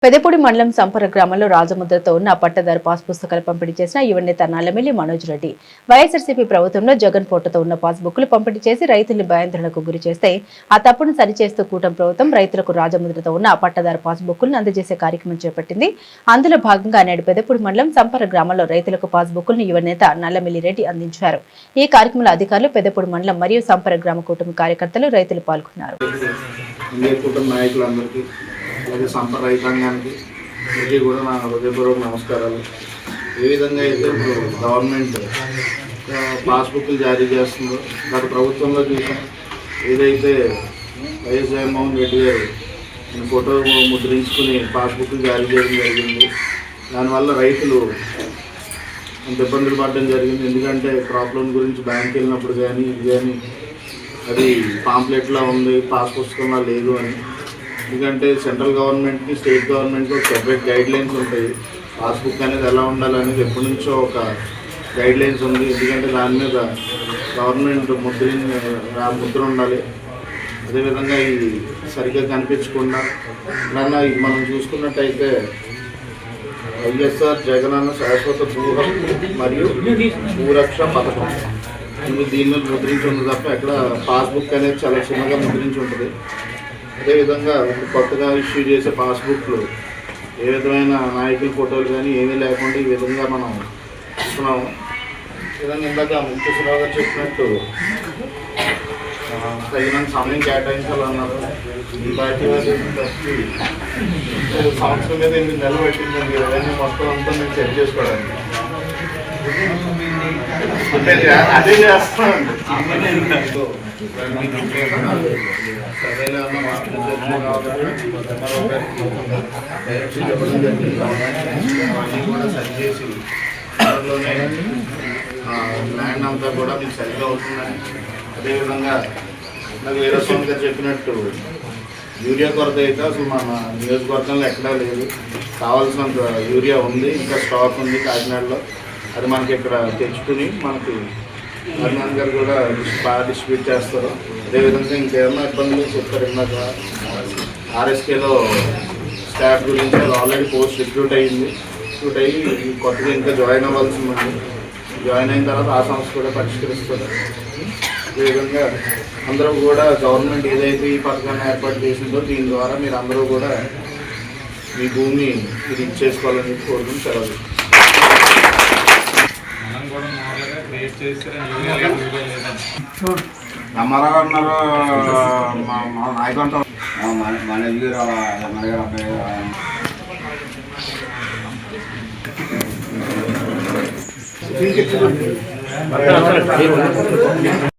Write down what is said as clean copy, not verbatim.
పెదపూడి మండలం సంపర గ్రామంలో రాజముద్రతో ఉన్న పట్టదారు పాస్ పుస్తకాలు పంపిణీ చేసిన యువనేత నల్లమిల్లి మనోజ్ రెడ్డి. వైఎస్ఆర్సీపీ ప్రభుత్వంలో జగన్ ఫోటోతో ఉన్న పాస్ బుక్లు పంపిణీ చేసి రైతుల్ని భయాందోళనకు గురి చేస్తే ఆ తప్పును సరిచేస్తూ కూటమి ప్రభుత్వం రైతులకు రాజముద్రతో ఉన్న పట్టదారు పాస్ బుక్లను అందజేసే కార్యక్రమం చేపట్టింది. అందులో భాగంగా నేడు పెదపూడి మండలం సంపర గ్రామంలో రైతులకు పాస్ బుక్లను యువనేత నల్లమిల్లి రెడ్డి అందించారు. ఈ కార్యక్రమంలో అధికారులు, పెదపూడి మండలం మరియు సంపర గ్రామ కూటమి కార్యకర్తలు, రైతులు పాల్గొన్నారు. అలాగే సంపద రైతాంగానికి ఇది కూడా నా హృదయపూర్వక నమస్కారాలు. ఏ విధంగా అయితే ఇప్పుడు గవర్నమెంట్ పాస్బుక్లు జారీ చేస్తుందో గత ప్రభుత్వంలో చూసాం. ఏదైతే వైఎస్ జగన్మోహన్ రెడ్డి గారు ఫోటో ముద్రించుకుని పాస్బుక్లు జారీ చేయడం జరిగింది. దానివల్ల రైతులు అంత ఇబ్బందులు పడడం జరిగింది. ఎందుకంటే క్రాప్ లోన్ గురించి బ్యాంక్ వెళ్ళినప్పుడు కానీ ఇది కానీ అది పాంప్లెట్లో ఉంది, పాస్ పుస్తకంలో లేదు అని. ఎందుకంటే సెంట్రల్ గవర్నమెంట్కి, స్టేట్ గవర్నమెంట్కి ఒక సెపరేట్ గైడ్ లైన్స్ ఉంటాయి. పాస్బుక్ అనేది ఎలా ఉండాలనేది ఎప్పటి నుంచో ఒక గైడ్ లైన్స్ ఉంది. ఎందుకంటే దాని మీద గవర్నమెంట్ ముద్ర ఉండాలి. అదేవిధంగా ఇది సరిగ్గా కనిపించకుండా మనం చూసుకున్నట్టయితే వైఎస్ఆర్ జగనన్న శాశ్వత గృహం మరియు భూరక్ష పథకం దీని మీద ముద్రించి ఉంది తప్ప ఎక్కడ పాస్బుక్ అనేది చాలా చిన్నగా ముద్రించి ఉంటుంది. అదేవిధంగా కొత్తగా ఇష్యూ చేసే పాస్బుక్లు ఏ విధమైన నాయకుల ఫోటోలు కానీ ఏమీ లేకుండా ఈ విధంగా మనం చూస్తున్నాము. విధంగా ఇందాక ముఖ్యశ్రావు గారు చెప్పినట్టు తగినంత సమయం కేటాయించాలన్నారు. ఈ పార్టీ వాళ్ళు సంవత్సరం మీద 8 నెలలు పెట్టిందండి. ఇవన్నీ మొత్తం అంతా మేము సెట్ చేసుకోవడానికి అదే చేస్తామండి. కూడా సరి చేసి త్వరలోనే ల్యాండ్ అంతా కూడా మీకు సరిగ్గా అవుతుందని. అదేవిధంగా నాకు వీరస్వామి గారు చెప్పినట్టు యూరియా కొరత అయితే అసలు మన నియోజకవర్గంలో ఎక్కడా లేదు. కావాల్సినంత యూరియా ఉంది, ఇంకా స్టాక్ ఉంది కాకినాడలో. అది మనకి ఇక్కడ తెచ్చుకుని మనకి హనుమాన్ గారు కూడా బాగా డిస్ట్రిబ్యూట్ చేస్తారు. అదేవిధంగా ఇంకేమన్నా ఇబ్బందులు చెప్తారు. ఇందాక ఆర్ఎస్కేలో స్టాఫ్ గురించి అది ఆల్రెడీ పోస్ట్ రిక్రూట్ అయ్యింది. రిక్రూట్ అయ్యి కొత్తగా ఇంకా జాయిన్ అవ్వాల్సి ఉంది. జాయిన్ అయిన తర్వాత ఆ సంస్థ కూడా పరిష్కరిస్తారు. అదేవిధంగా అందరూ కూడా గవర్నమెంట్ ఏదైతే ఈ పథకాన్ని ఏర్పాటు చేసిందో దీని ద్వారా మీరు అందరూ కూడా మీ భూమి ఇది ఇచ్చేసుకోవాలని కోరుకుని సెలవు. రామారావు అన్నారు మా నాయకుడు మన అబ్బాయి